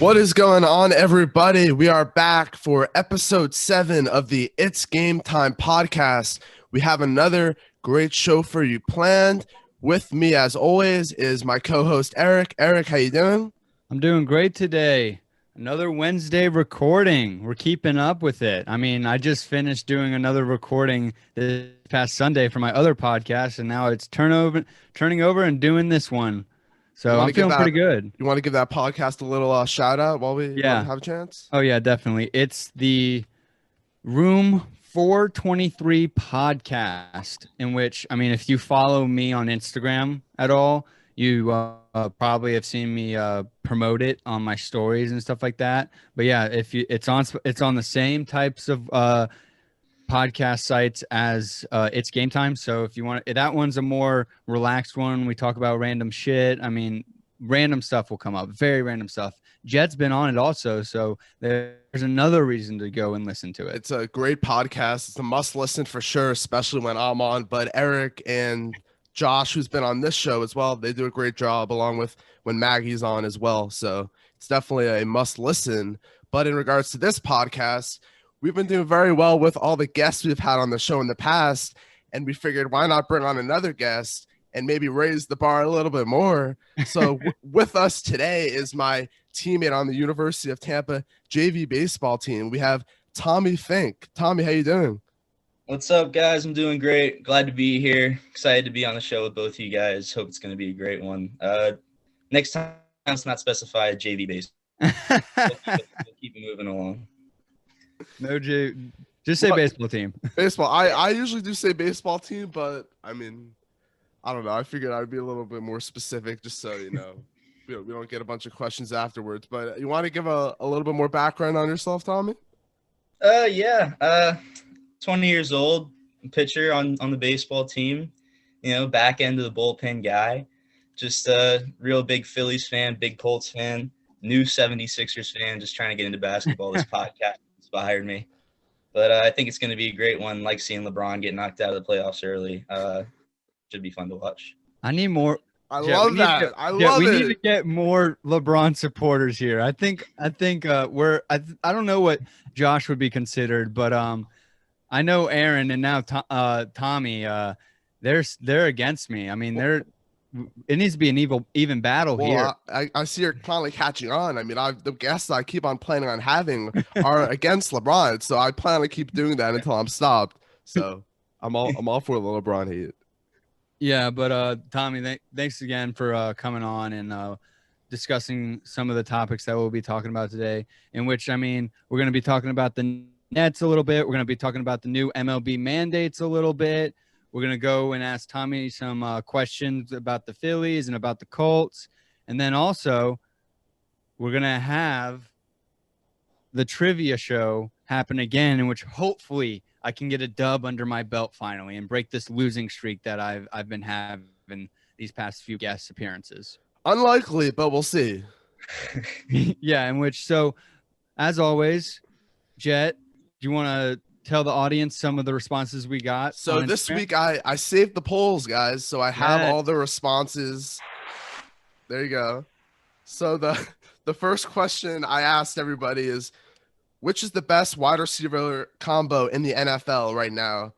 What is going on, everybody? We are back for episode 7 of the Itz Gametime podcast. We have another great show for you planned. With me, as always, is my co-host Eric. Eric, how you doing? I'm doing great today. Another Wednesday recording. We're keeping up with it. I mean, I just finished doing another recording this past Sunday for my other podcast, and now it's turning over and doing this one. So I'm feeling pretty good. You want to give that podcast a little shout out while we have a chance? Oh, yeah, definitely. It's the Room 423 podcast, in which, I mean, if you follow me on Instagram at all, you probably have seen me promote it on my stories and stuff like that. But yeah, it's on the same types of podcast sites as Itz Gametime. So if you want, that one's a more relaxed one. We talk about random shit. I mean, random stuff will come up, very random stuff. Jett's been on it also, so there's another reason to go and listen to it. It's a great podcast. It's a must listen for sure, especially when I'm on. But Eric and Josh, who's been on this show as well, they do a great job, along with when Maggie's on as well. So it's definitely a must listen. But in regards to this podcast, we've been doing very well with all the guests we've had on the show in the past, and we figured why not bring on another guest and maybe raise the bar a little bit more. So with us today is my teammate on the University of Tampa JV baseball team. We have Tommy Fink. Tommy, how you doing? What's up, guys? I'm doing great. Glad to be here. Excited to be on the show with both of you guys. Hope it's going to be a great one. Next time, it's not specified JV baseball. Keep it moving along. No, just say baseball team. Baseball. I usually do say baseball team, but I mean, I don't know. I figured I'd be a little bit more specific just so, you know, we don't get a bunch of questions afterwards. But you want to give a little bit more background on yourself, Tommy? 20 years old, pitcher on the baseball team, you know, back end of the bullpen guy. Just a real big Phillies fan, big Colts fan, new 76ers fan, just trying to get into basketball. This podcast inspired me. But I think it's going to be a great one. Like seeing LeBron get knocked out of the playoffs early. Should be fun to watch. I need more. I love that. We need to get more LeBron supporters here. I think we're. I don't know what Josh would be considered, but I know Aaron and now Tommy. They're against me. I mean, it needs to be an even battle here. I see you're finally catching on. I mean, the guests I keep on planning on having are against LeBron, so I plan to keep doing that until I'm stopped. So I'm all for the LeBron hate. Yeah, but Tommy, thanks again for coming on and discussing some of the topics that we'll be talking about today, in which, I mean, we're going to be talking about the Nets a little bit. We're going to be talking about the new MLB mandates a little bit. We're going to go and ask Tommy some questions about the Phillies and about the Colts. And then also, we're going to have the trivia show happen again, in which hopefully I can get a dub under my belt finally and break this losing streak that I've been having these past few guest appearances. Unlikely, but we'll see. Yeah, in which, so as always, Jett, do you want to tell the audience some of the responses we got? So this week I saved the polls, guys, so I have all the responses. There you go. So the first question I asked everybody is, which is the best wide receiver combo in the NFL right now?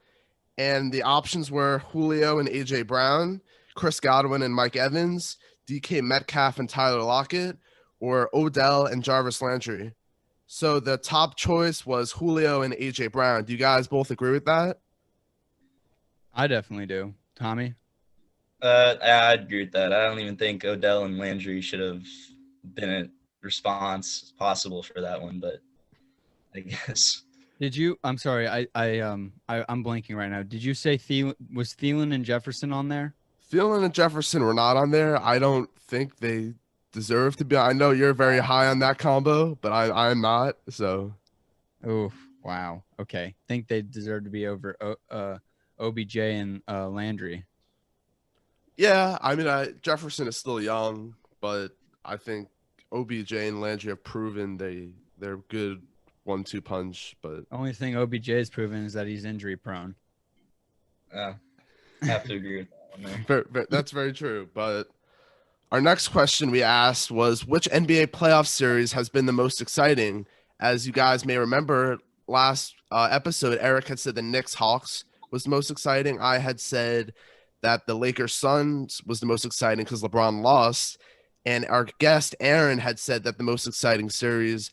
And the options were Julio and A.J. Brown, Chris Godwin and Mike Evans, DK Metcalf and Tyler Lockett, or Odell and Jarvis Landry. So the top choice was Julio and A.J. Brown. Do you guys both agree with that? I definitely do. Tommy? I'd agree with that. I don't even think Odell and Landry should have been a response possible for that one, but I guess. Did you? I'm sorry. I'm blanking right now. Did you say was Thielen and Jefferson on there? Thielen and Jefferson were not on there. I don't think they deserve to be. I know you're very high on that combo, but I'm not. So. Oh, wow. Okay. Think they deserve to be over OBJ and Landry. Yeah, I mean, Jefferson is still young, but I think OBJ and Landry have proven they're good 1-2 punch. But only thing OBJ has proven is that he's injury prone. I have to agree with that one there. That's very true. But Our next question we asked was, which NBA playoff series has been the most exciting? As you guys may remember, last episode, Eric had said the Knicks Hawks was the most exciting. I had said that the Lakers Suns was the most exciting because LeBron lost. And our guest, Aaron, had said that the most exciting series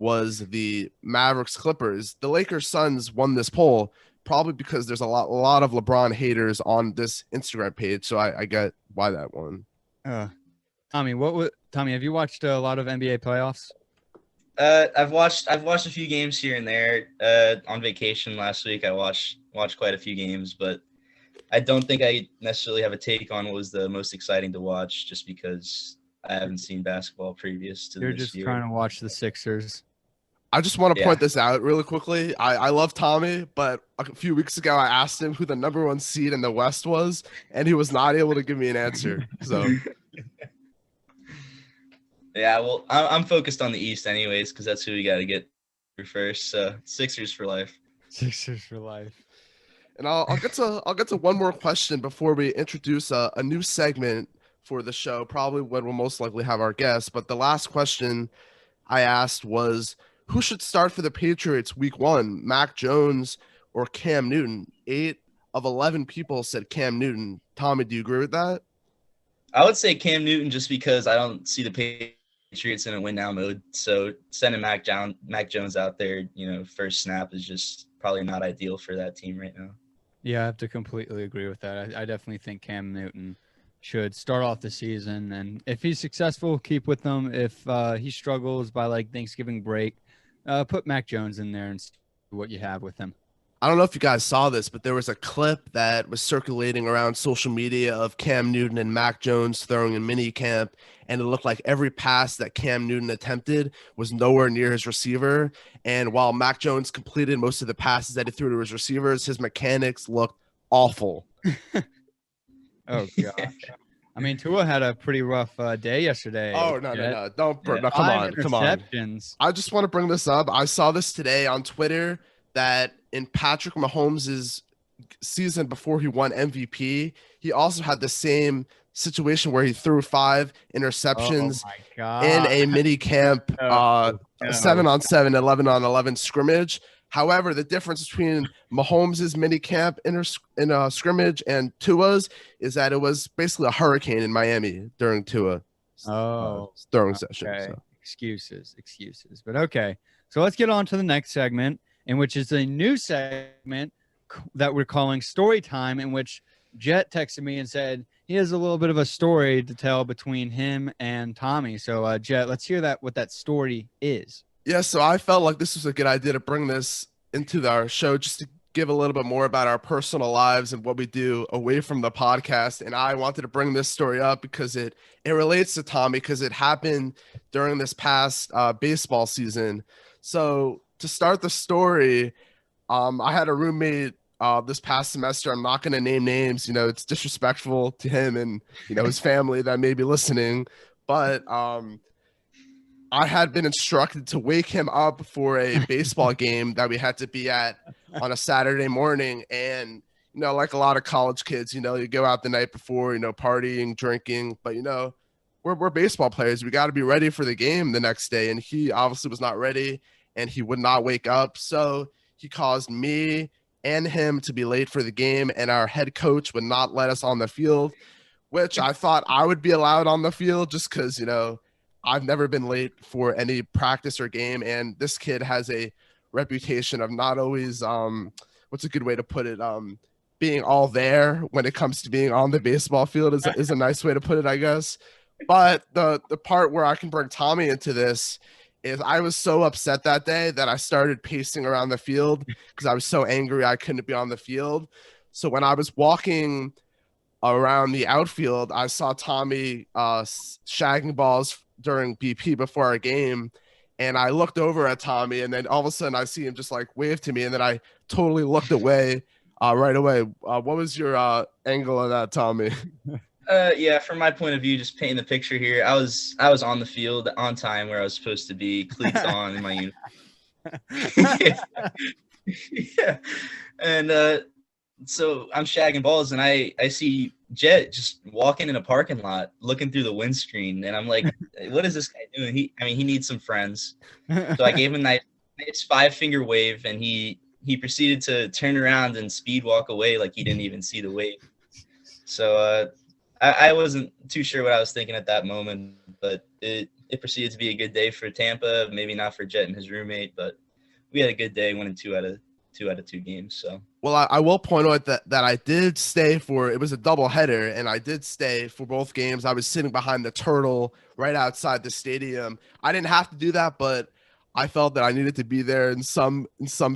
was the Mavericks Clippers. The Lakers Suns won this poll probably because there's a lot of LeBron haters on this Instagram page. So I get why that won. Tommy, Tommy, have you watched a lot of NBA playoffs? I've watched a few games here and there. On vacation last week, I watched quite a few games, but I don't think I necessarily have a take on what was the most exciting to watch, just because I haven't seen basketball previous to You're this just year. trying to watch the Sixers. I just want to point this out really quickly. I love Tommy, but a few weeks ago I asked him who the number 1 seed in the West was, and he was not able to give me an answer. So yeah, well, I'm focused on the East anyways, because that's who we got to get through first. So Sixers for life. Sixers for life. And I'll get to one more question before we introduce a new segment for the show, probably when we'll most likely have our guests. But the last question I asked was, who should start for the Patriots week 1, Mac Jones or Cam Newton? 8 of 11 people said Cam Newton. Tommy, do you agree with that? I would say Cam Newton, just because I don't see the Patriots in a win now mode. So sending Mac Jones out there, first snap is just probably not ideal for that team right now. Yeah, I have to completely agree with that. I definitely think Cam Newton should start off the season, and if he's successful, keep with him. If he struggles by like Thanksgiving break, put Mac Jones in there and see what you have with him. I don't know if you guys saw this, but there was a clip that was circulating around social media of Cam Newton and Mac Jones throwing in mini camp, and it looked like every pass that Cam Newton attempted was nowhere near his receiver. And while Mac Jones completed most of the passes that he threw to his receivers, his mechanics looked awful. Oh, gosh. I mean, Tua had a pretty rough day yesterday. Oh, no. Don't Yeah, no, come on. I just want to bring this up. I saw this today on Twitter that in Patrick Mahomes' season before he won MVP, he also had the same situation where he threw 5 interceptions in a mini camp, 7-on-7, 11-on-11 scrimmage. However, the difference between Mahomes' mini camp in scrimmage and Tua's is that it was basically a hurricane in Miami during Tua's throwing session. So. Excuses. But okay, so let's get on to the next segment, in which is a new segment that we're calling Story Time, in which Jett texted me and said he has a little bit of a story to tell between him and Tommy. So, Jett, let's hear what that story is. Yeah, so I felt like this was a good idea to bring this into our show just to give a little bit more about our personal lives and what we do away from the podcast. And I wanted to bring this story up because it relates to Tommy, because it happened during this past baseball season. So to start the story, I had a roommate this past semester. I'm not going to name names. It's disrespectful to him and, his family that may be listening. But I had been instructed to wake him up for a baseball game that we had to be at on a Saturday morning. And, like a lot of college kids, you go out the night before, partying, drinking, but, we're baseball players. We got to be ready for the game the next day. And he obviously was not ready, and he would not wake up. So he caused me and him to be late for the game, and our head coach would not let us on the field, which I thought I would be allowed on the field just because, I've never been late for any practice or game, and this kid has a reputation of not always, what's a good way to put it, being all there when it comes to being on the baseball field is a nice way to put it, I guess. But the part where I can bring Tommy into this is I was so upset that day that I started pacing around the field because I was so angry I couldn't be on the field. So when I was walking around the outfield, I saw Tommy shagging balls during BP before our game, and I looked over at Tommy, and then all of a sudden I see him just like wave to me, and then I totally looked away right away. What was your angle of that, Tommy? Yeah, from my point of view, just painting the picture here, I was on the field on time where I was supposed to be, cleats on in my uniform. Yeah. And so I'm shagging balls, and I see Jett just walking in a parking lot, looking through the windscreen, and I'm like, what is this guy doing? He needs some friends. So I gave him a nice 5-finger wave, and he proceeded to turn around and speed walk away like he didn't even see the wave. So I wasn't too sure what I was thinking at that moment, but it proceeded to be a good day for Tampa. Maybe not for Jett and his roommate, but we had a good day, winning two out of two games. So. Well, I will point out that I did stay for, it was a double header, and I did stay for both games. I was sitting behind the turtle right outside the stadium. I didn't have to do that, but I felt that I needed to be there in some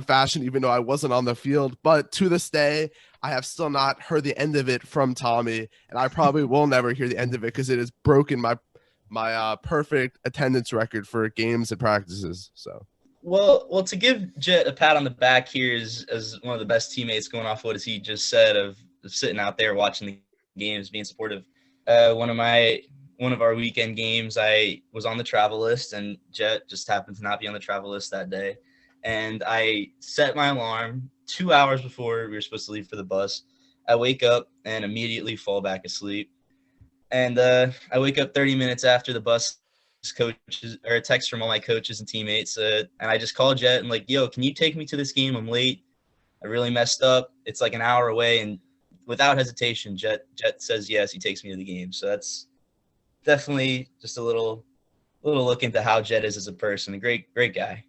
fashion, even though I wasn't on the field. But to this day, I have still not heard the end of it from Tommy, and I probably will never hear the end of it because it has broken my perfect attendance record for games and practices. So. Well, to give Jett a pat on the back here as one of the best teammates, going off what he just said of sitting out there watching the games, being supportive. One of our weekend games, I was on the travel list, and Jett just happened to not be on the travel list that day. And I set my alarm 2 hours before we were supposed to leave for the bus. I wake up and immediately fall back asleep. And I wake up 30 minutes after the bus coaches, or a text from all my coaches and teammates, and I just called Jett and like, yo, can you take me to this game? I'm late. I really messed up. It's like an hour away, and without hesitation, Jett says yes. He takes me to the game. So that's definitely just a little look into how Jett is as a person. A great guy.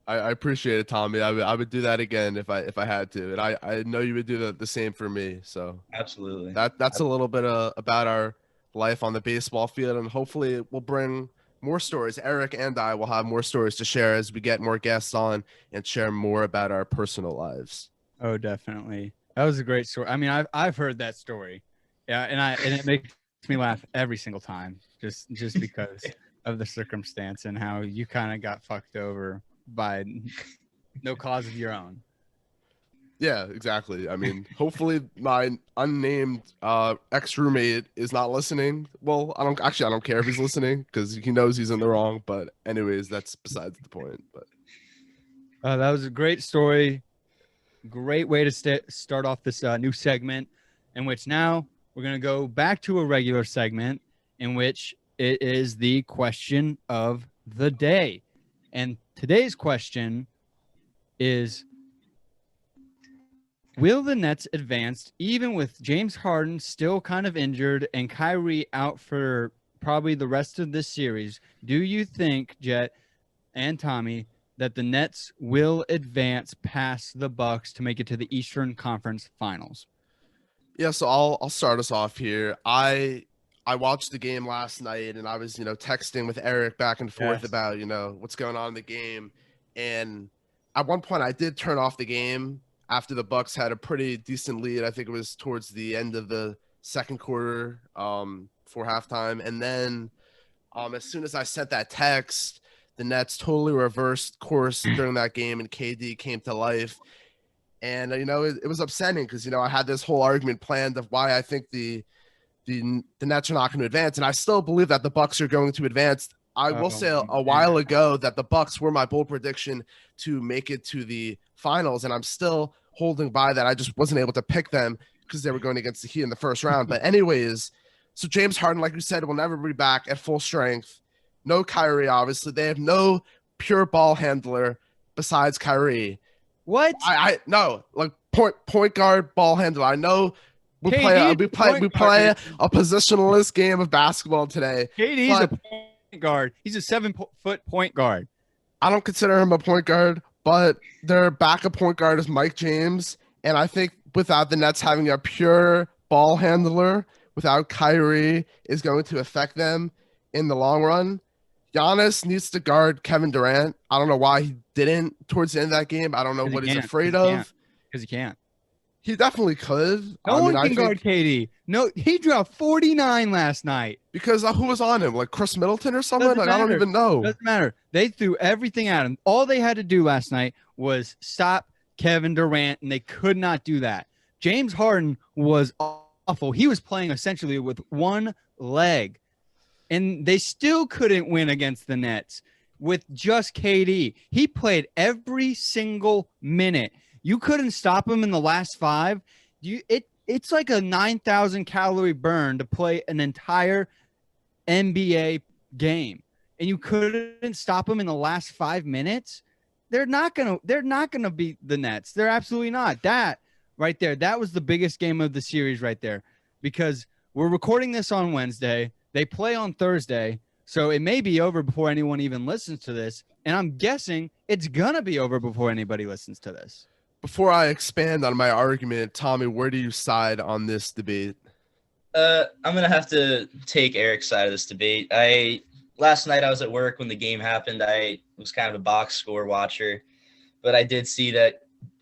I appreciate it, Tommy. I would do that again if I had to, and I know you would do the same for me. So absolutely. That's a little bit about our life on the baseball field, and hopefully we'll bring more stories. Eric and I will have more stories to share as we get more guests on and share more about our personal lives. Oh, definitely. That was a great story. I mean, I've heard that story. Yeah, and it makes me laugh every single time, just because of the circumstance and how you kind of got fucked over by no cause of your own. Yeah, exactly. I mean, hopefully my unnamed ex-roommate is not listening. Well, I don't care if he's listening because he knows he's in the wrong. But anyways, that's besides the point. But that was a great story. Great way to start off this new segment, in which now we're going to go back to a regular segment in which it is the question of the day. And today's question is, will the Nets advance even with James Harden still kind of injured and Kyrie out for probably the rest of this series? Do you think, Jett and Tommy, that the Nets will advance past the Bucks to make it to the Eastern Conference Finals? Yeah, so I'll start us off here. I watched the game last night, and I was, texting with Eric back and forth about, what's going on in the game. And at one point I did turn off the game after the Bucks had a pretty decent lead. I think it was towards the end of the second quarter for halftime. And then as soon as I sent that text, the Nets totally reversed course during that game, and KD came to life. And, it was upsetting because, I had this whole argument planned of why I think the Nets are not going to advance. And I still believe that the Bucks are going to advance. I will say a while ago that the Bucks were my bold prediction to make it to the finals, and I'm still holding by that. I just wasn't able to pick them because they were going against the Heat in the first round. But anyways, so James Harden, like you said, will never be back at full strength. No Kyrie, obviously. They have no pure ball handler besides Kyrie. What? I no, like point guard ball handler. I know we play a positionless game of basketball today. KD's a point guard. He's a 7-foot point guard. I don't consider him a point guard, but their backup point guard is Mike James. And I think without the Nets having a pure ball handler, without Kyrie, is going to affect them in the long run. Giannis needs to guard Kevin Durant. I don't know why he didn't towards the end of that game. I don't know what he's afraid of. Because he can't. He definitely could. No one can guard KD. No, he dropped 49 last night. Because who was on him? Like Chris Middleton or someone? I don't even know. Doesn't matter. They threw everything at him. All they had to do last night was stop Kevin Durant, and they could not do that. James Harden was awful. He was playing essentially with one leg, and they still couldn't win against the Nets with just KD. He played every single minute. You couldn't stop him in the last 5. It's like a 9,000 calorie burn to play an entire NBA game, and you couldn't stop them in the last 5 minutes. They're not gonna beat the Nets. They're absolutely not. That right there, that was the biggest game of the series right there, because we're recording this on Wednesday. They play on Thursday, so it may be over before anyone even listens to this. And I'm guessing it's gonna be over before anybody listens to this. Before I expand on my argument, Tommy, where do you side on this debate? I'm gonna have to take Eric's side of this debate. Last night I was at work when the game happened. I was kind of a box score watcher, but I did see that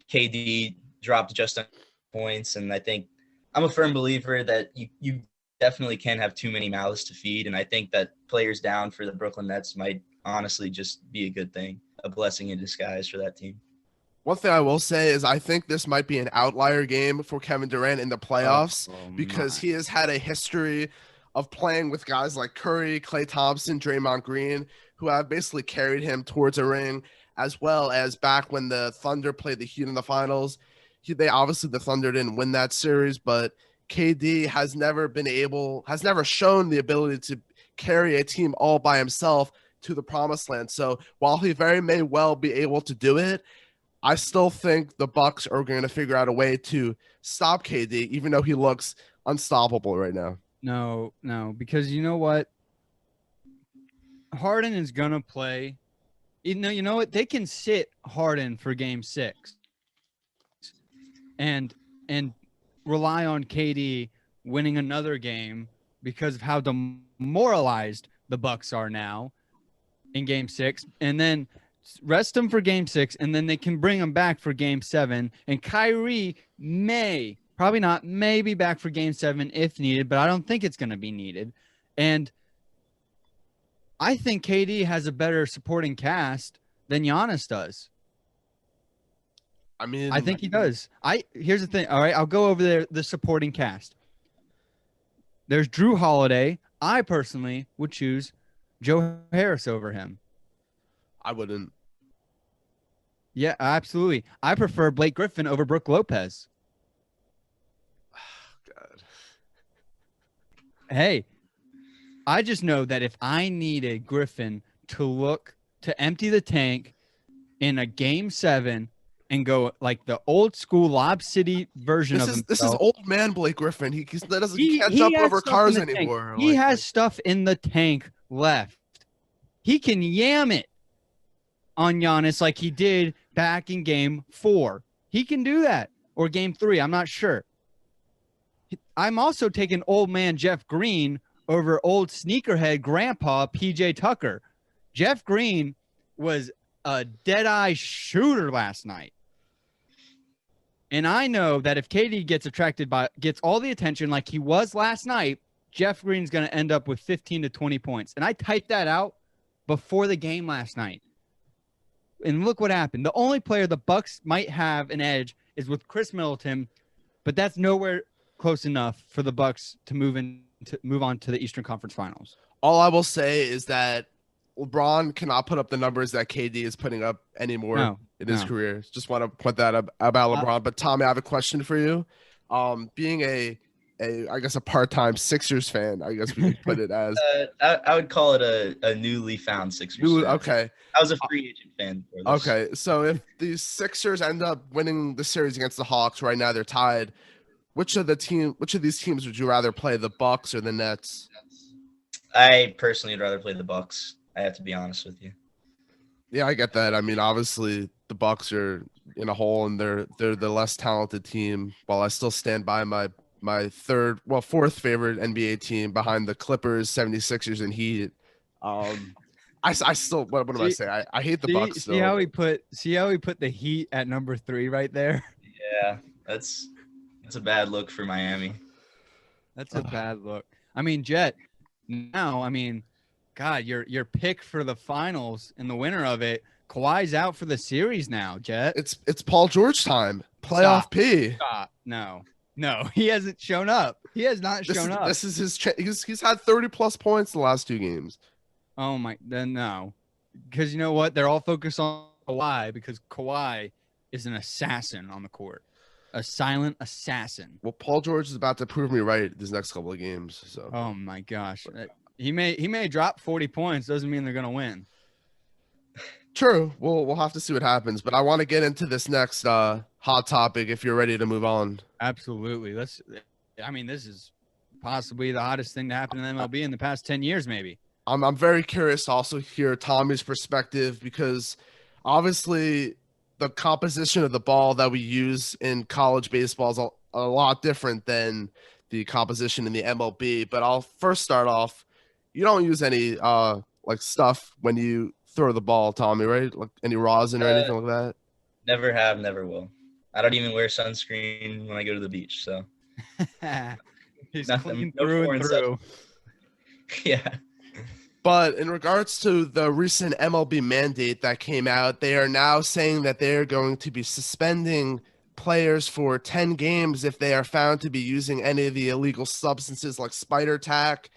KD dropped just on points, and I think I'm a firm believer that you definitely can have too many mouths to feed, and I think that players down for the Brooklyn Nets might honestly just be a good thing, a blessing in disguise for that team. One thing I will say is I think this might be an outlier game for Kevin Durant in the playoffs because he has had a history of playing with guys like Curry, Klay Thompson, Draymond Green, who have basically carried him towards a ring, as well as back when the Thunder played the Heat in the finals. The Thunder didn't win that series, but KD has never shown the ability to carry a team all by himself to the promised land. So while he very may well be able to do it, I still think the Bucks are going to figure out a way to stop KD, even though he looks unstoppable right now. No, because you know what? Harden is going to play. You know what? They can sit Harden for game 6 and rely on KD winning another game because of how demoralized the Bucks are now in game 6, and then rest him for game 6, and then they can bring him back for game 7. And Kyrie may be back for game 7 if needed, but I don't think it's going to be needed. And I think KD has a better supporting cast than Giannis does. I mean, I think he does. Here's the thing. All right, I'll go over the supporting cast. There's Drew Holiday. I personally would choose Joe Harris over him. I wouldn't. Yeah, absolutely. I prefer Blake Griffin over Brooke Lopez. God. Hey, I just know that if I needed Griffin to empty the tank in a game 7 and go like the old school Lob City version of himself. This is old man Blake Griffin. He can't jump over cars anymore. He has stuff in the tank left. He can yam it on Giannis like he did back in game 4. He can do that. Or game 3. I'm not sure. I'm also taking old man Jeff Green over old sneakerhead grandpa PJ Tucker. Jeff Green was a dead-eye shooter last night. And I know that if KD gets all the attention like he was last night, Jeff Green's going to end up with 15 to 20 points. And I typed that out before the game last night. And look what happened. The only player the Bucks might have an edge is with Chris Middleton, but that's nowhere close enough for the Bucks to move on to the Eastern Conference Finals. All I will say is that LeBron cannot put up the numbers that KD is putting up anymore in his career. Just want to point that up about LeBron. But Tommy, I have a question for you. Being a part-time Sixers fan, I guess we could put it as. I would call it a newly found Sixers fan. Okay. I was a free agent fan before this. Okay, so if the Sixers end up winning the series against the Hawks, right now they're tied. Which of these teams would you rather play, the Bucks or the Nets? I personally would rather play the Bucks. I have to be honest with you. Yeah, I get that. I mean, obviously the Bucks are in a hole and they're the less talented team. While I still stand by my fourth favorite NBA team behind the Clippers, 76ers, and Heat. I still what am I saying? I hate the Bucks. See how he put the Heat at number 3 right there? Yeah, that's a bad look for Miami. That's a bad look. I mean, Jett, now, God, your pick for the finals and the winner of it, Kawhi's out for the series now, Jett. It's Paul George time. Playoff P. Stop. No, he hasn't shown up. He has not shown up. This is his he's had 30 plus points the last 2 games. Oh my, then no. Because you know what? They're all focused on Kawhi because Kawhi is an assassin on the court. a silent assassin. Well, Paul George is about to prove me right these next couple of games. So. Oh my gosh, he may drop 40 points. Doesn't mean they're gonna win. True. We'll have to see what happens. But I want to get into this next hot topic. If you're ready to move on. Absolutely. This is possibly the hottest thing to happen in MLB in the past 10 years, maybe. I'm very curious to also hear Tommy's perspective, because obviously the composition of the ball that we use in college baseball is a lot different than the composition in the MLB. But I'll first start off. You don't use any like stuff when you throw the ball, Tommy, right? Like any rosin or anything like that? Never have, never will. I don't even wear sunscreen when I go to the beach, so. He's Nothing, clean no through foreign and through. Yeah. But in regards to the recent MLB mandate that came out, they are now saying that they're going to be suspending players for 10 games if they are found to be using any of the illegal substances like spider tack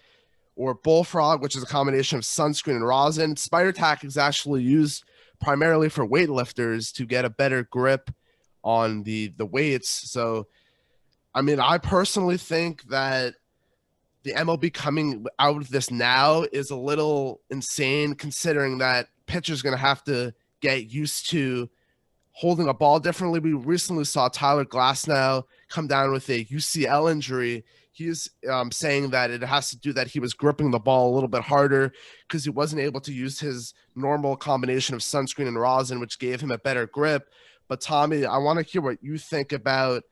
or bullfrog, which is a combination of sunscreen and rosin. Spider tack is actually used primarily for weightlifters to get a better grip on the weights. So, I mean, I personally think that the MLB coming out of this now is a little insane, considering that pitcher's going to have to get used to holding a ball differently. We recently saw Tyler Glasnow come down with a UCL injury. He's saying that it has to do that he was gripping the ball a little bit harder because he wasn't able to use his normal combination of sunscreen and rosin, which gave him a better grip. But Tommy, I want to hear what you think about.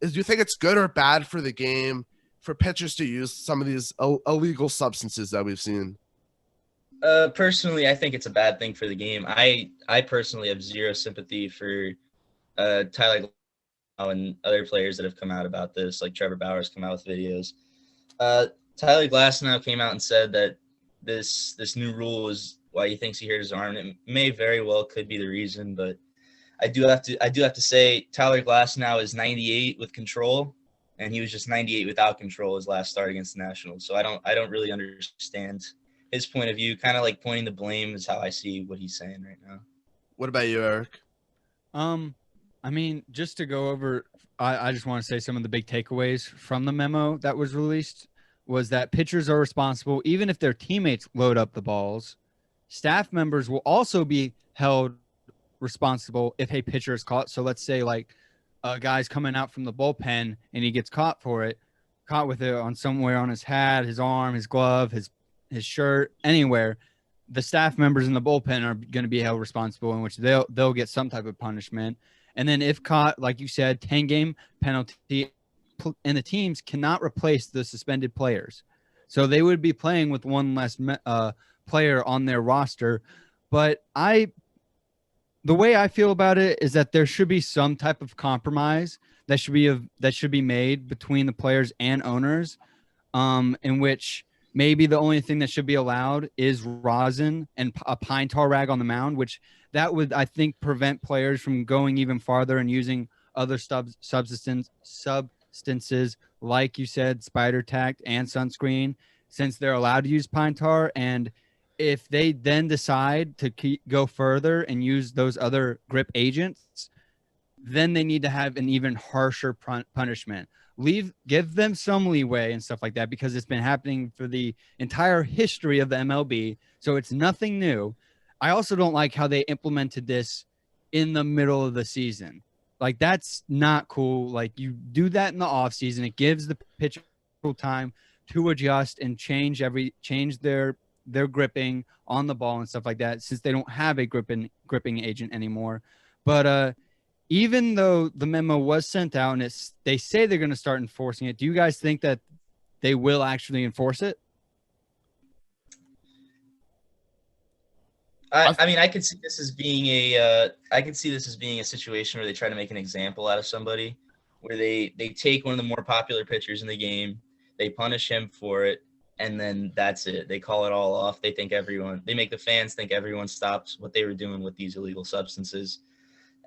Do you think it's good or bad for the game for pitchers to use some of these illegal substances that we've seen? Personally, I think it's a bad thing for the game. I personally have zero sympathy for Tyler and other players that have come out about this, like Trevor Bauer's come out with videos. Tyler Glasnow came out and said that this new rule is why he thinks he hurt his arm. It may very well could be the reason, but I do have to say Tyler Glasnow is 98 with control, and he was just 98 without control his last start against the Nationals. So I don't really understand his point of view. Kind of like pointing the blame is how I see what he's saying right now. What about you, Eric? I mean, just to go over, I just want to say some of the big takeaways from the memo that was released was that pitchers are responsible, even if their teammates load up the balls. Staff members will also be held responsible if a pitcher is caught. So let's say like a guy's coming out from the bullpen and he gets caught with it on somewhere on his hat, his arm, his glove, his shirt, anywhere. The staff members in the bullpen are going to be held responsible, in which they'll get some type of punishment. And then if caught, like you said, 10-game penalty, and the teams cannot replace the suspended players. So they would be playing with one less player on their roster. But the way I feel about it is that there should be some type of compromise that should be made between the players and owners, in which maybe the only thing that should be allowed is rosin and a pine tar rag on the mound, which that would, I think, prevent players from going even farther and using other substances, like you said, spider tack and sunscreen, since they're allowed to use pine tar. And if they then decide to go further and use those other grip agents, then they need to have an even harsher punishment. Give them some leeway and stuff like that, because it's been happening for the entire history of the MLB. So it's nothing new. I also don't like how they implemented this in the middle of the season. Like, that's not cool. Like, you do that in the off season. It gives the pitcher time to adjust and change their gripping on the ball and stuff like that, since they don't have a gripping agent anymore. But even though the memo was sent out and they say they're going to start enforcing it, do you guys think that they will actually enforce it? I mean, I could see this as being a situation where they try to make an example out of somebody, where they take one of the more popular pitchers in the game, they punish him for it, and then that's it. They call it all off. They make the fans think everyone stops what they were doing with these illegal substances,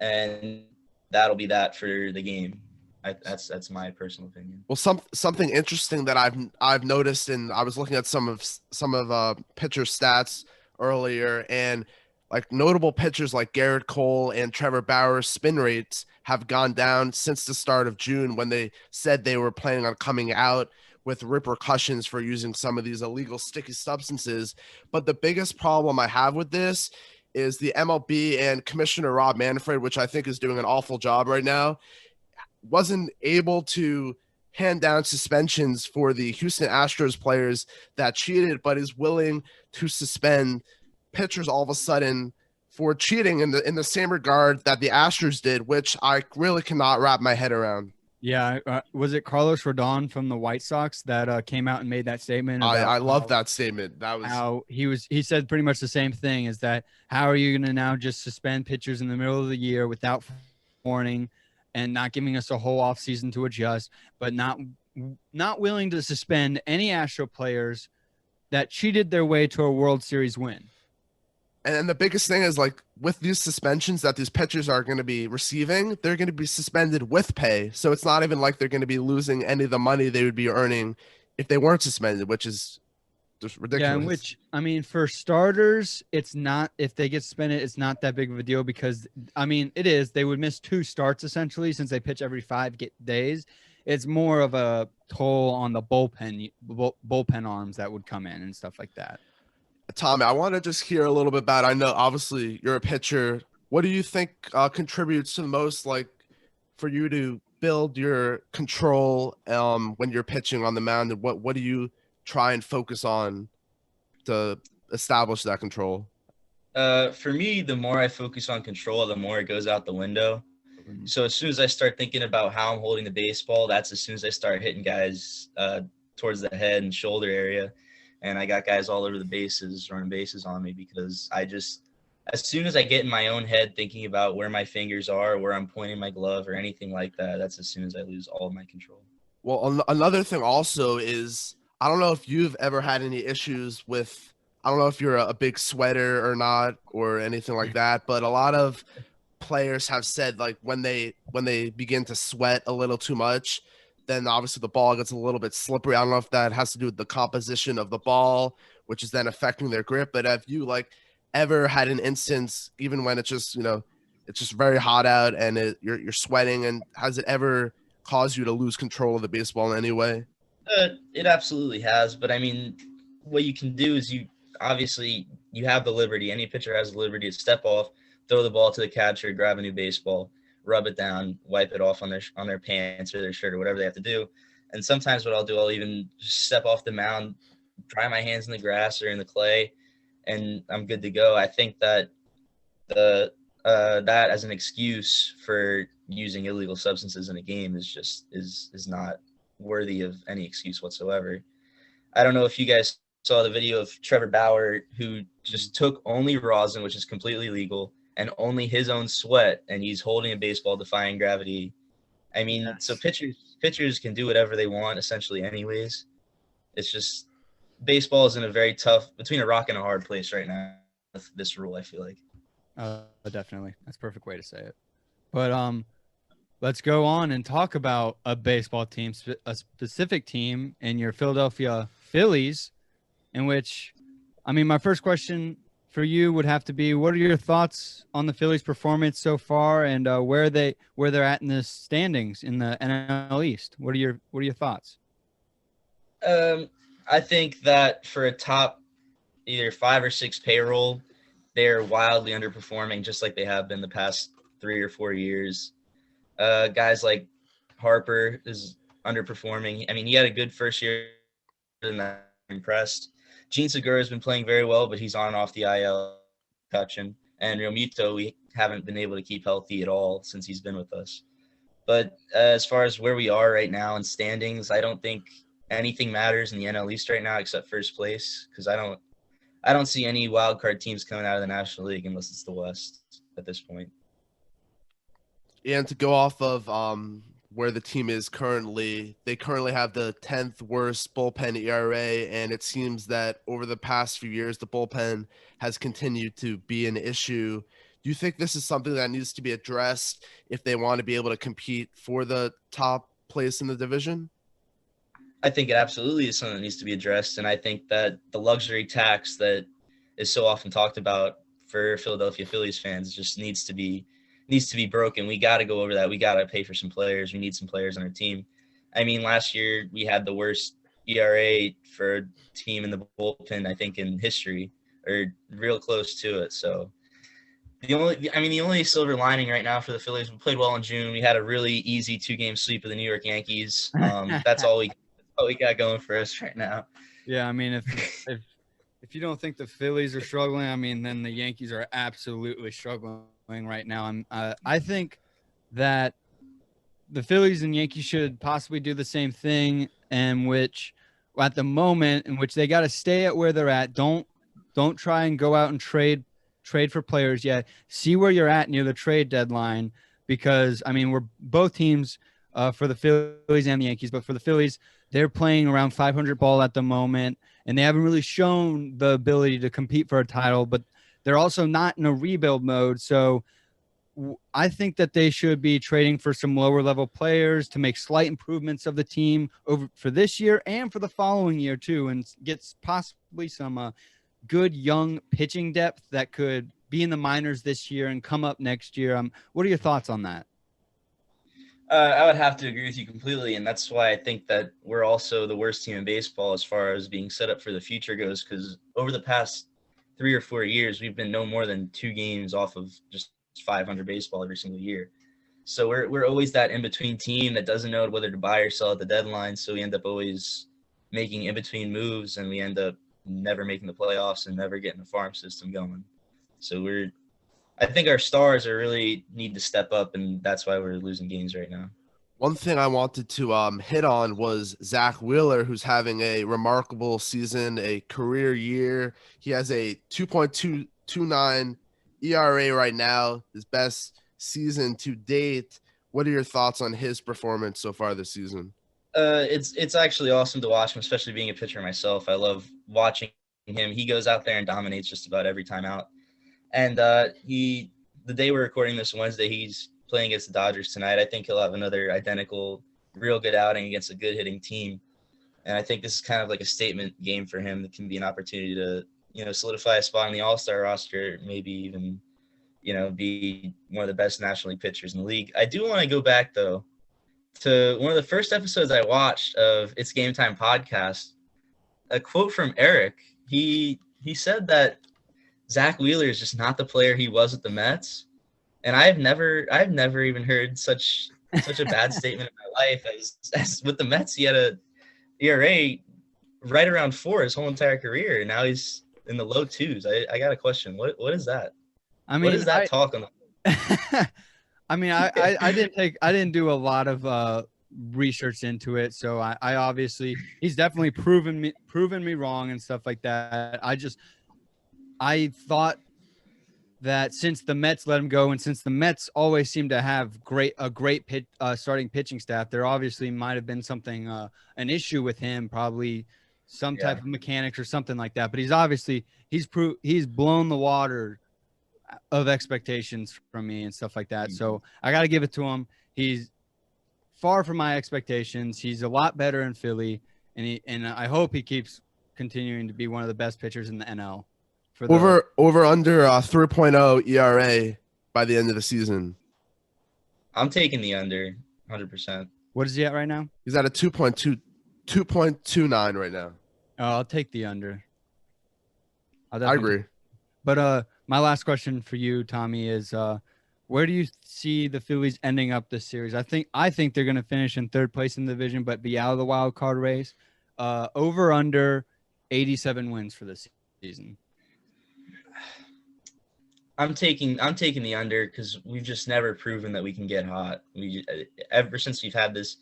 and that'll be that for the game. That's my personal opinion. Well, something interesting that I've noticed, and I was looking at some of pitcher stats earlier, and like notable pitchers like Garrett Cole and Trevor Bauer's spin rates have gone down since the start of June when they said they were planning on coming out with repercussions for using some of these illegal sticky substances. But the biggest problem I have with this is the MLB and Commissioner Rob Manfred, which I think is doing an awful job right now, wasn't able to hand down suspensions for the Houston Astros players that cheated, but is willing to suspend pitchers all of a sudden for cheating in the same regard that the Astros did, which I really cannot wrap my head around. Yeah, was it Carlos Rodon from the White Sox that came out and made that statement? I love that statement. That was how he said pretty much the same thing, is that how are you going to now just suspend pitchers in the middle of the year without warning and not giving us a whole offseason to adjust, but not willing to suspend any Astro players that cheated their way to a World Series win. And the biggest thing is, like, with these suspensions that these pitchers are going to be receiving, they're going to be suspended with pay. So it's not even like they're going to be losing any of the money they would be earning if they weren't suspended, which is just ridiculous. Yeah, which, I mean, for starters, it's not, if they get suspended, it's not that big of a deal because, I mean, it is. They would miss 2 starts essentially since they pitch every 5 days. It's more of a toll on the bullpen arms that would come in and stuff like that. Tommy, I want to just hear a little bit about, I know obviously you're a pitcher. What do you think contributes to the most, like, for you to build your control when you're pitching on the mound? And what do you try and focus on to establish that control? For me, the more I focus on control, the more it goes out the window. So as soon as I start thinking about how I'm holding the baseball, that's as soon as I start hitting guys towards the head and shoulder area. And I got guys all over the bases, running bases on me, because I just, as soon as I get in my own head thinking about where my fingers are, where I'm pointing my glove or anything like that, that's as soon as I lose all of my control. Well, another thing also is, I don't know if you've ever had any issues with, I don't know if you're a big sweater or not or anything like that, but a lot of players have said, like, when they begin to sweat a little too much, then obviously the ball gets a little bit slippery. I don't know if that has to do with the composition of the ball, which is then affecting their grip. But have you, like, ever had an instance, even when it's just, it's just very hot out and you're sweating, and has it ever caused you to lose control of the baseball in any way? It absolutely has. But I mean, what you can do is you have the liberty. Any pitcher has the liberty to step off, throw the ball to the catcher, grab a new baseball, rub it down, wipe it off on their pants or their shirt or whatever they have to do. And sometimes what I'll do, I'll even just step off the mound, dry my hands in the grass or in the clay, and I'm good to go. I think that that as an excuse for using illegal substances in a game is not worthy of any excuse whatsoever. I don't know if you guys saw the video of Trevor Bauer, who just took only rosin, which is completely legal, and only his own sweat, and he's holding a baseball defying gravity. I mean, yes. So pitchers can do whatever they want essentially anyways. It's just baseball is in a very tough, between a rock and a hard place right now with this rule, I feel like. Definitely. That's a perfect way to say it. But let's go on and talk about a baseball team, a specific team in your Philadelphia Phillies, in which, I mean, my first question for you would have to be, what are your thoughts on the Phillies' performance so far, and where they're at in the standings in the NL East? What are your thoughts? I think that for a top either 5 or 6 payroll, they're wildly underperforming, just like they have been the past 3 or 4 years. Guys like Harper is underperforming. I mean, he had a good first year, and I'm impressed. Gene Segura has been playing very well, but he's on and off the IL touching. And Realmuto, we haven't been able to keep healthy at all since he's been with us. But as far as where we are right now in standings, I don't think anything matters in the NL East right now except first place, because I don't see any wild card teams coming out of the National League unless it's the West at this point. Yeah, and to go off of where the team is currently, they currently have the 10th worst bullpen ERA, and it seems that over the past few years, the bullpen has continued to be an issue. Do you think this is something that needs to be addressed if they want to be able to compete for the top place in the division? I think it absolutely is something that needs to be addressed, and I think that the luxury tax that is so often talked about for Philadelphia Phillies fans just needs to be broken. We got to go over that. We got to pay for some players. We need some players on our team. I mean, last year we had the worst ERA for a team in the bullpen, I think, in history, or real close to it. So the only silver lining right now for the Phillies, we played well in June. We had a really easy 2-game sweep of the New York Yankees. That's all we got going for us right now. Yeah, I mean, if you don't think the Phillies are struggling, I mean, then the Yankees are absolutely struggling right now. I think that the Phillies and Yankees should possibly do the same thing, in which, at the moment, in which they got to stay at where they're at. Don't try and go out and trade for players yet. See where you're at near the trade deadline, because I mean, we're both teams for the Phillies and the Yankees, but for the Phillies, they're playing around 500 ball at the moment, and they haven't really shown the ability to compete for a title, but they're also not in a rebuild mode. So I think that they should be trading for some lower level players to make slight improvements of the team over for this year and for the following year too, and get possibly some good young pitching depth that could be in the minors this year and come up next year. What are your thoughts on that? I would have to agree with you completely, and that's why I think that we're also the worst team in baseball as far as being set up for the future goes, because over the past 3 or 4 years, we've been no more than 2 games off of just 500 baseball every single year. So we're always that in-between team that doesn't know whether to buy or sell at the deadline, so we end up always making in-between moves, and we end up never making the playoffs and never getting the farm system going. So I think our stars are really need to step up, and that's why we're losing games right now. One thing I wanted to hit on was Zach Wheeler, who's having a remarkable season, a career year. He has a 2.229 ERA right now, his best season to date. What are your thoughts on his performance so far this season? It's actually awesome to watch him, especially being a pitcher myself. I love watching him. He goes out there and dominates just about every time out. And the day we're recording this Wednesday, he's playing against the Dodgers tonight. I think he'll have another identical, real good outing against a good hitting team. And I think this is kind of like a statement game for him that can be an opportunity to, solidify a spot on the All-Star roster, maybe even, be one of the best National League pitchers in the league. I do want to go back, though, to one of the first episodes I watched of Itz Gametime podcast. A quote from Eric. He said that Zach Wheeler is just not the player he was at the Mets. And I've never even heard such a bad statement in my life as with the Mets. He had a ERA right around 4 his whole entire career. And now he's in the low 2s. I got a question. What is that? I mean, what is that talk on the I mean, I didn't do a lot of research into it, so I obviously, he's definitely proven me wrong and stuff like that. I thought that since the Mets let him go, and since the Mets always seem to have a great starting pitching staff, there obviously might have been something an issue with him, probably some type of mechanics or something like that. But he's blown the water of expectations from me and stuff like that. So I got to give it to him. He's far from my expectations. He's a lot better in Philly, and I hope he keeps continuing to be one of the best pitchers in the NL. Over under 3.0 ERA by the end of the season. I'm taking the under 100%. What is he at right now? He's at a 2.29 right now. Oh, I'll take the under. I agree. But my last question for you, Tommy, is where do you see the Phillies ending up this series? I think they're going to finish in 3rd place in the division, but be out of the wild card race. Over under 87 wins for this season. I'm taking the under because we've just never proven that we can get hot. Ever since we've had this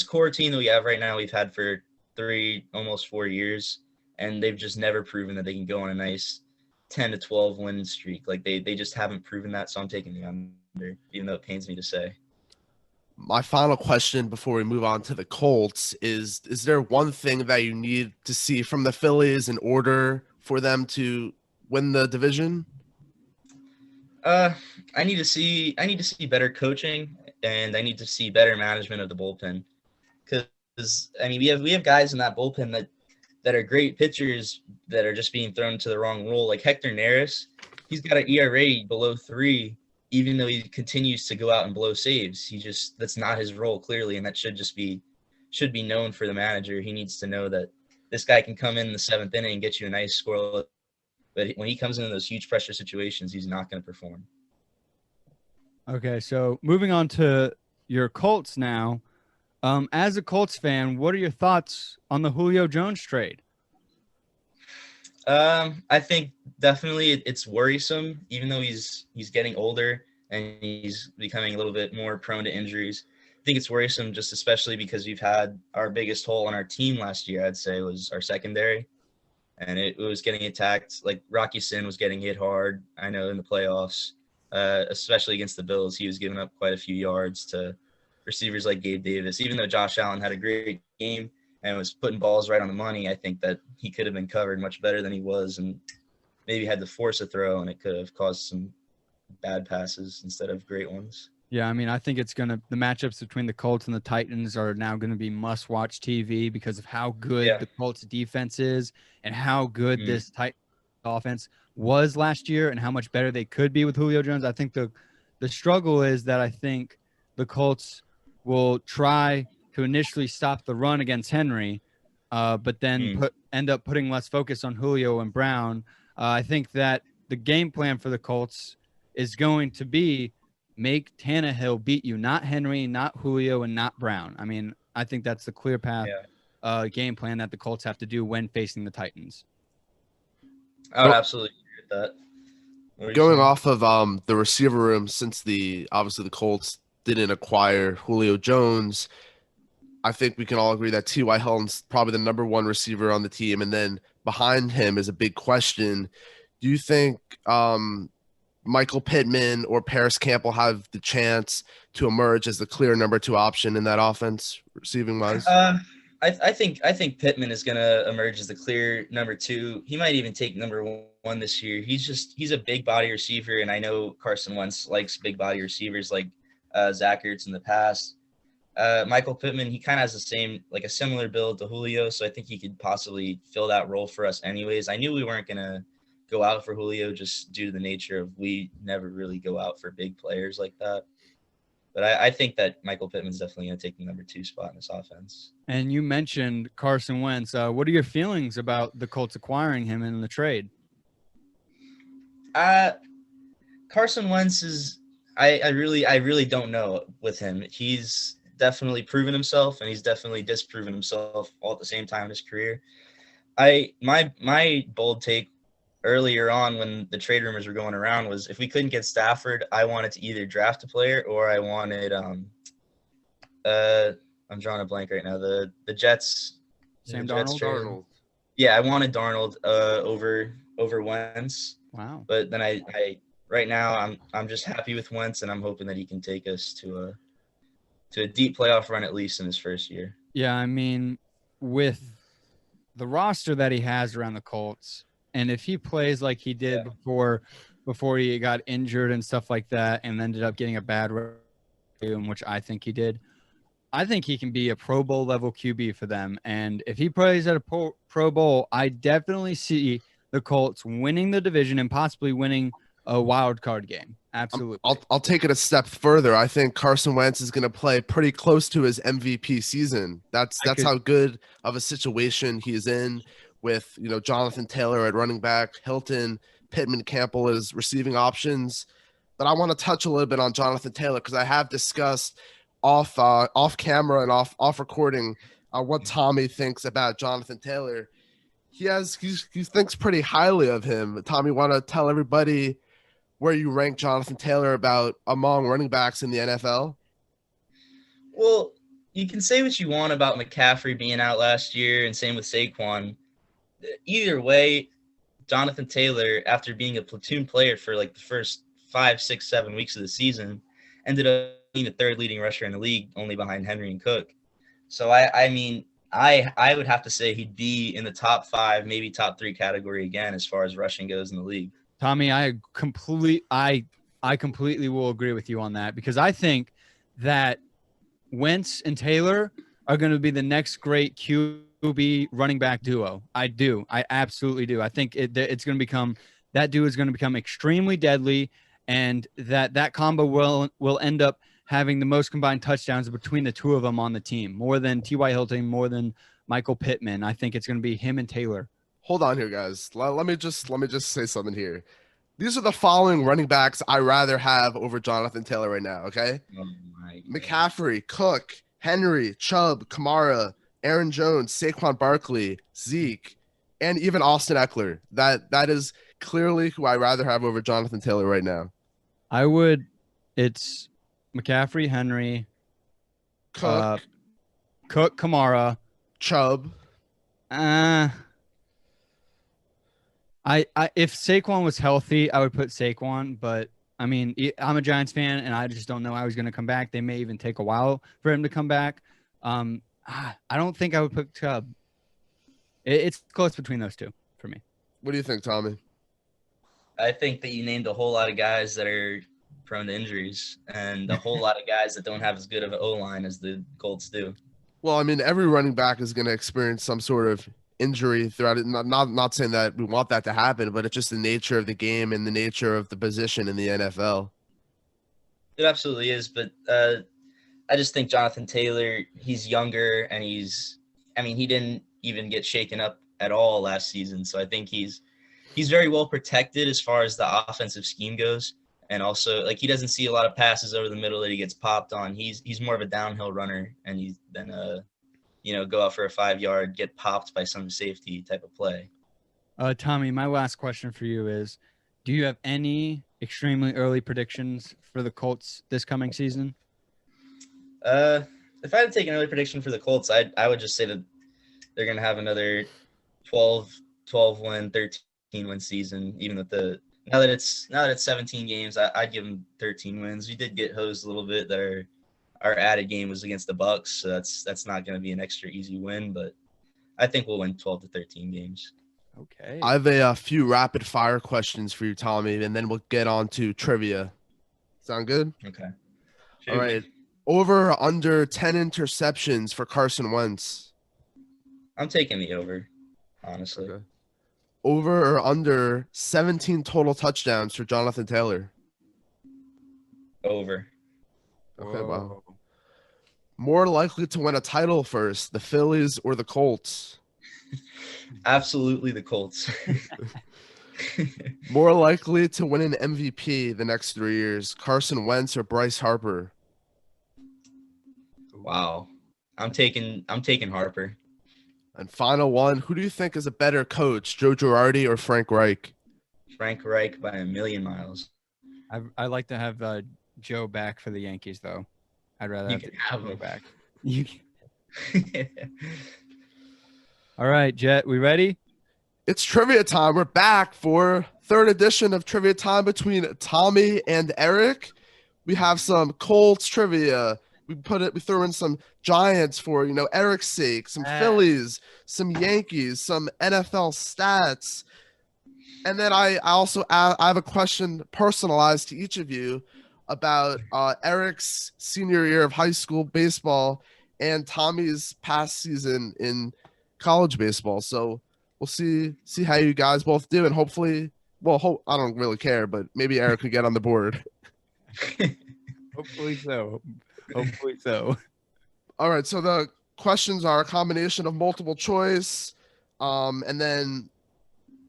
core team that we have right now, we've had for 3, almost 4 years, and they've just never proven that they can go on a nice 10 to 12 win streak. Like they just haven't proven that. So I'm taking the under, even though it pains me to say. My final question before we move on to the Colts is there one thing that you need to see from the Phillies in order for them to win the division? I need to see better coaching, and I need to see better management of the bullpen. Because I mean, we have guys in that bullpen that are great pitchers that are just being thrown into the wrong role. Like Hector Neris, he's got an ERA below 3, even though he continues to go out and blow saves. That's not his role clearly, and that should be known for the manager. He needs to know that this guy can come in the 7th inning and get you a nice score, but when he comes into those huge pressure situations, he's not going to perform. Okay, so moving on to your Colts now. As a Colts fan, what are your thoughts on the Julio Jones trade? I think definitely it's worrisome, even though he's getting older and he's becoming a little bit more prone to injuries. I think it's worrisome just especially because we've had our biggest hole on our team last year, I'd say, was our secondary. And it was getting attacked. Like Rocky Sin was getting hit hard, I know, in the playoffs, especially against the Bills. He was giving up quite a few yards to receivers like Gabe Davis. Even though Josh Allen had a great game and was putting balls right on the money, I think that he could have been covered much better than he was and maybe had to force a throw, and it could have caused some bad passes instead of great ones. Yeah, I mean, I think the matchups between the Colts and the Titans are now going to be must-watch TV because of how good the Colts defense is and how good this Titans offense was last year and how much better they could be with Julio Jones. I think the struggle is that I think the Colts will try to initially stop the run against Henry, but then end up putting less focus on Julio and Brown. I think that the game plan for the Colts is going to be make Tannehill beat you, not Henry, not Julio, and not Brown. I mean, I think that's the clear path game plan that the Colts have to do when facing the Titans. I would absolutely agree with that. Going off of the receiver room, since obviously the Colts didn't acquire Julio Jones, I think we can all agree that T.Y. Hilton's probably the number 1 receiver on the team, and then behind him is a big question. Do you think Michael Pittman or Paris Campbell have the chance to emerge as the clear number 2 option in that offense, receiving wise? I think Pittman is going to emerge as the clear number 2. He might even take number 1 this year. He's a big body receiver, and I know Carson Wentz likes big body receivers like Zach Ertz in the past. Michael Pittman, he kind of has a similar build to Julio, so I think he could possibly fill that role for us anyways. I knew we weren't going to go out for Julio just due to the nature of we never really go out for big players like that. But I think that Michael Pittman's definitely going to take the number 2 spot in this offense. And you mentioned Carson Wentz. What are your feelings about the Colts acquiring him in the trade? Carson Wentz is I really don't know with him. He's definitely proven himself, and he's definitely disproven himself all at the same time in his career. My bold take earlier on when the trade rumors were going around was if we couldn't get Stafford, I wanted to either draft a player or I wanted I'm drawing a blank right now. The Jets. Sam Darnold. Yeah, I wanted Darnold over Wentz. Wow. But then I right now I'm just happy with Wentz, and I'm hoping that he can take us to a deep playoff run at least in his first year. Yeah, I mean, with the roster that he has around the Colts, and if he plays like he did before he got injured and stuff like that and ended up getting a bad review, which I think he did, I think he can be a Pro Bowl level QB for them. And if he plays at a Pro Bowl, I definitely see the Colts winning the division and possibly winning a wild card game. Absolutely. I'll take it a step further. I think Carson Wentz is going to play pretty close to his MVP season. That's how good of a situation he is in with, Jonathan Taylor at running back, Hilton, Pittman, Campbell as receiving options. But I want to touch a little bit on Jonathan Taylor because I have discussed off camera and off recording what Tommy thinks about Jonathan Taylor. He thinks pretty highly of him. Tommy, want to tell everybody where you rank Jonathan Taylor among running backs in the NFL? Well, you can say what you want about McCaffrey being out last year, and same with Saquon. Either way, Jonathan Taylor, after being a platoon player for like the first 5, 6, 7 weeks of the season, ended up being the 3rd leading rusher in the league, only behind Henry and Cook. So I mean, I would have to say he'd be in the top 5, maybe top 3 category again as far as rushing goes in the league. Tommy, I completely will agree with you on that because I think that Wentz and Taylor are going to be the next great QB running back duo. I do. I absolutely do. I think it's going to become that dude is going to become extremely deadly, and that combo will end up having the most combined touchdowns between the two of them on the team, more than T.Y. Hilton, more than Michael Pittman. I think it's going to be him and Taylor. Hold on here, guys. Let me just say something here. These are the following running backs I rather have over Jonathan Taylor right now. Okay, Oh my God. McCaffrey, Cook, Henry, Chubb, Kamara, Aaron Jones, Saquon Barkley, Zeke, and even Austin Eckler. That is clearly who I rather have over Jonathan Taylor right now. It's McCaffrey, Henry, Cook, Cook, Kamara, Chubb. If Saquon was healthy, I would put Saquon, but I mean, I'm a Giants fan, and I just don't know how he's going to come back. They may even take a while for him to come back. I don't think I would put Chubb. It's close between those two for me. What do you think, Tommy? I think that you named a whole lot of guys that are prone to injuries and a whole lot of guys that don't have as good of an O-line as the Colts do. Well, I mean, every running back is going to experience some sort of injury throughout it. Not saying that we want that to happen, but it's just the nature of the game and the nature of the position in the NFL. It absolutely is, but I just think Jonathan Taylor, he's younger, and he didn't even get shaken up at all last season. So I think he's very well protected as far as the offensive scheme goes. And also, like, he doesn't see a lot of passes over the middle that he gets popped on. He's more of a downhill runner, and he's then go out for a 5-yard, get popped by some safety type of play. Tommy, my last question for you is, do you have any extremely early predictions for the Colts this coming season? If I had to take an early prediction for the Colts, I would just say that they're going to have another 12-win, 13-win season, even with now that it's 17 games, I'd give them 13 wins. We did get hosed a little bit. Our added game was against the Bucks, so that's not going to be an extra easy win, but I think we'll win 12 to 13 games. Okay. I have a few rapid fire questions for you, Tommy, and then we'll get on to trivia. Sound good? Okay. All right. Over or under 10 interceptions for Carson Wentz? I'm taking the over, honestly. Okay. Over or under 17 total touchdowns for Jonathan Taylor? Over. Okay, wow. More likely to win a title first, the Phillies or the Colts? Absolutely the Colts. More likely to win an MVP the next 3 years, Carson Wentz or Bryce Harper? Wow. I'm taking Harper. And final one, who do you think is a better coach, Joe Girardi or Frank Reich? Frank Reich by a million miles. I like to have Joe back for the Yankees, though. I'd rather have Joe him back. All right, Jett, we ready? It's trivia time. We're back for third edition of Trivia Time between Tommy and Eric. We have some Colts trivia. We threw in some Giants for, Eric's sake, some Phillies, some Yankees, some NFL stats. And then I have a question personalized to each of you about Eric's senior year of high school baseball and Tommy's past season in college baseball. So we'll see how you guys both do, and hopefully, I don't really care, but maybe Eric could get on the board. Hopefully so. Hopefully so. All right, so the questions are a combination of multiple choice, and then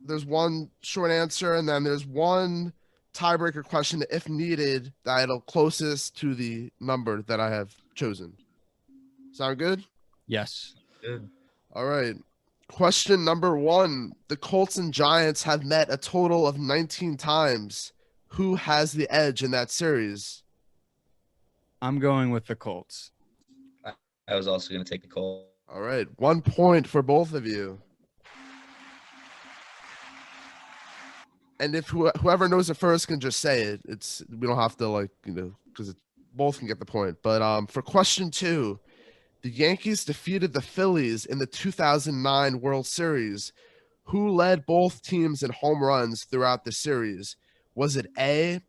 there's one short answer, and then there's one tiebreaker question if needed that'll closest to the number that I have chosen. Sound good? Yes. Good. All right. Question number 1. The Colts and Giants have met a total of 19 times. Who has the edge in that series? I'm going with the Colts. I was also going to take the Colts. All right. 1 point for both of you. And if whoever knows it first can just say it. We don't have to because both can get the point. But for question 2, the Yankees defeated the Phillies in the 2009 World Series. Who led both teams in home runs throughout the series? Was it A,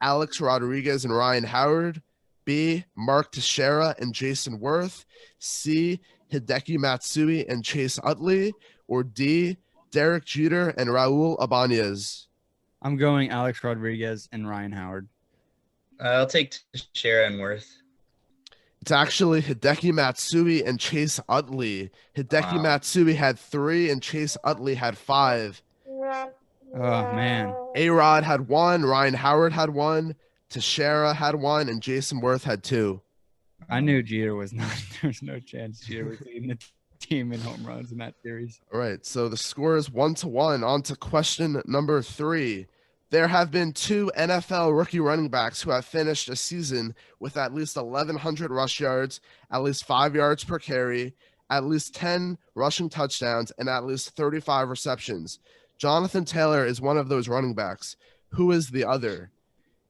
Alex Rodriguez and Ryan Howard, B, Mark Teixeira and Jason Worth, C, Hideki Matsui and Chase Utley, or D, Derek Jeter and Raul Ibanez? I'm going Alex Rodriguez and Ryan Howard. I'll take Teixeira and Worth. It's actually Hideki Matsui and Chase Utley. Hideki Wow. Matsui had 3 and Chase Utley had 5. Oh man. A-Rod had 1, Ryan Howard had 1, Teixeira had 1, and Jason Worth had 2. I knew Jeter was not. There's no chance Jeter was leading the team in home runs in that series. All right, so the score is 1-1. On to question number 3. There have been 2 NFL rookie running backs who have finished a season with at least 1,100 rush yards, at least 5 yards per carry, at least 10 rushing touchdowns, and at least 35 receptions. Jonathan Taylor is one of those running backs. Who is the other?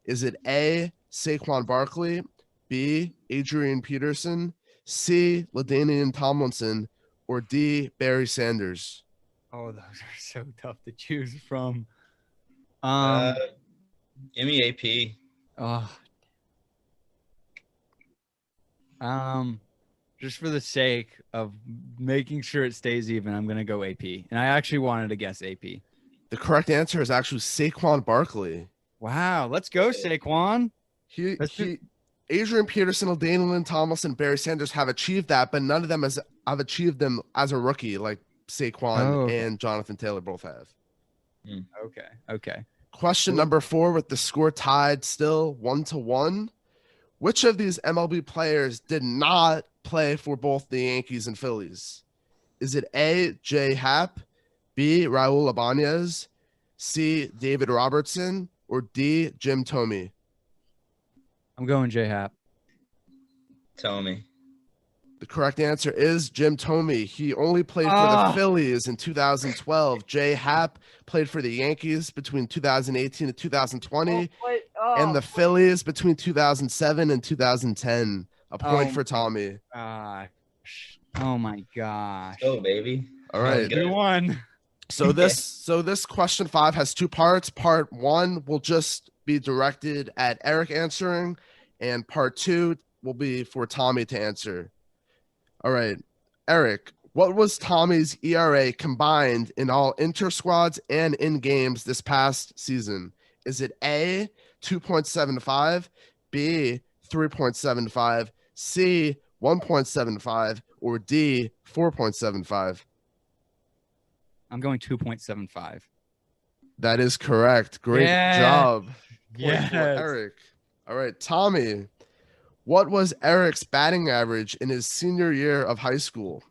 Is it A, Saquon Barkley, B, Adrian Peterson, C, LaDainian Tomlinson, or D, Barry Sanders? Oh, those are so tough to choose from. Give me AP. Just for the sake of making sure it stays even, I'm gonna go AP. And I actually wanted to guess AP. The correct answer is actually Saquon Barkley. Wow, let's go, Saquon. Adrian Peterson, LaDainian Tomlinson, Barry Sanders have achieved that, but none of them have achieved them as a rookie like Saquon and Jonathan Taylor both have. Okay. Question number 4 with the score tied still 1-1. Which of these MLB players did not play for both the Yankees and Phillies? Is it A, J. Happ, B, Raul Ibanez, C, David Robertson, or D, Jim Tomey? I'm going J. Happ. Tommy. The correct answer is Jim Tomey. He only played for the Phillies in 2012. J. Happ played for the Yankees between 2018 and 2020, and the Phillies between 2007 and 2010. A point for Tommy. Oh my gosh. Go, baby. All right. Good one. So this question 5 has 2 parts. Part 1 will just be directed at Eric answering, and part 2 will be for Tommy to answer. All right, Eric, what was Tommy's ERA combined in all inter-squads and in games this past season? Is it A, 2.75, B, 3.75, C, 1.75, or D, 4.75? I'm going 2.75. That is correct. Great job. Yes. Eric. All right, Tommy. What was Eric's batting average in his senior year of high school?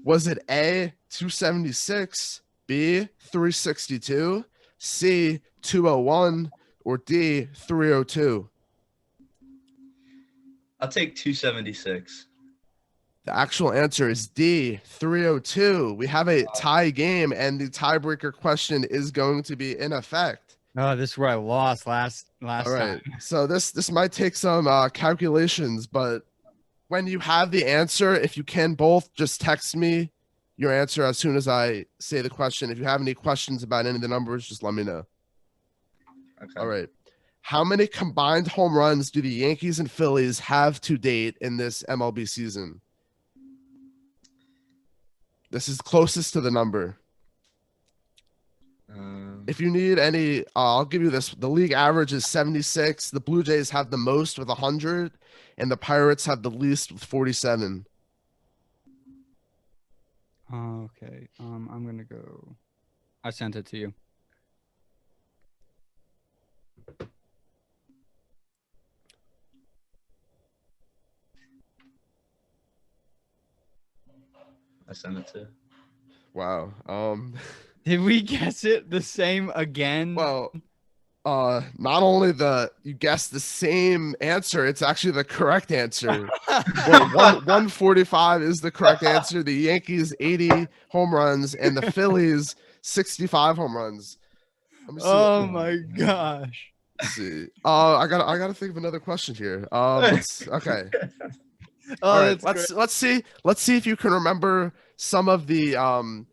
Was it A, 276, B, 362, C, 201, or D, 302? I'll take 276. The actual answer is D, 302. We have a tie game, and the tiebreaker question is going to be in effect. Oh, this is where I lost last All right. time. So this might take some calculations, but when you have the answer, if you can both just text me your answer as soon as I say the question. If you have any questions about any of the numbers, just let me know. Okay. All right. How many combined home runs do the Yankees and Phillies have to date in this MLB season? This is closest to the number. If you need any, I'll give you this. The league average is 76. The Blue Jays have the most with 100, and the Pirates have the least with 47. Okay. I'm going to go. I sent it to you. I sent it to. Wow. Did we guess it the same again? Well, not only you guessed the same answer, it's actually the correct answer. 145 is the correct answer. The Yankees 80 home runs and the Phillies 65 home runs. Let me see oh my gosh. Let's see. I gotta think of another question here. Okay. All right, let's see if you can remember some of the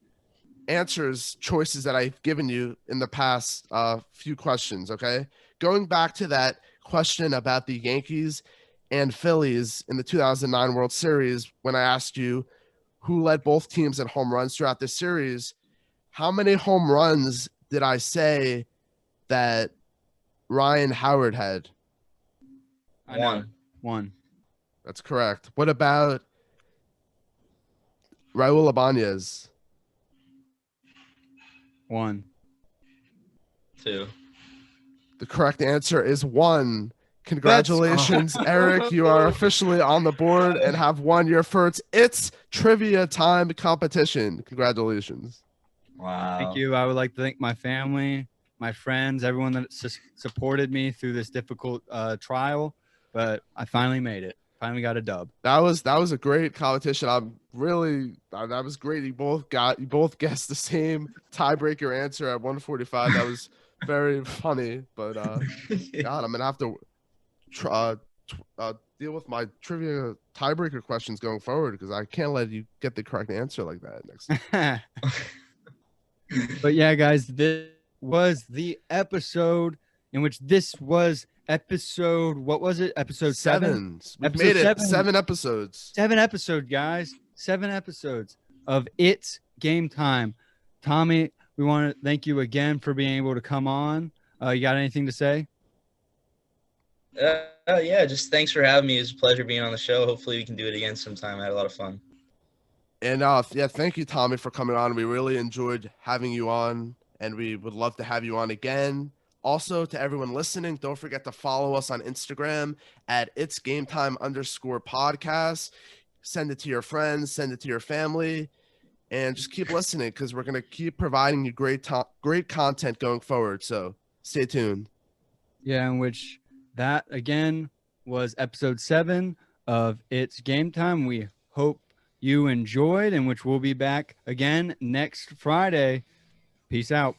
answers choices that I've given you in the past few questions. Okay, going back to that question about the Yankees and Phillies in the 2009 World Series, when I asked you who led both teams in home runs throughout the series, how many home runs did I say that Ryan Howard had? I know. One. That's correct. What about Raul Ibanez? 1. 2. The correct answer is 1. Congratulations, Eric. You are officially on the board and have won your first Itz Trivia Time competition. Congratulations. Wow. Thank you. I would like to thank my family, my friends, everyone that supported me through this difficult trial. But I finally made it. Finally got a dub. That was a great competition. That was great. You both guessed the same tiebreaker answer at 145. That was very funny. But God, I'm gonna have to deal with my trivia tiebreaker questions going forward because I can't let you get the correct answer like that next time. But yeah, guys, this was the episode in which this was episode, what was it? Episode 7? We've made it 7 episodes. 7 episodes, guys. 7 episodes of Itz Game Time. Tommy, we want to thank you again for being able to come on. You got anything to say? Yeah, just thanks for having me. It was a pleasure being on the show. Hopefully we can do it again sometime. I had a lot of fun. And yeah, thank you, Tommy, for coming on. We really enjoyed having you on, and we would love to have you on again. Also, to everyone listening, don't forget to follow us on Instagram at Itz Gametime _podcast. Send it to your friends, send it to your family, and just keep listening because we're going to keep providing you great content going forward. So stay tuned. Yeah, in which that, again, was episode 7 of Itz Game Time. We hope you enjoyed, in which we'll be back again next Friday. Peace out.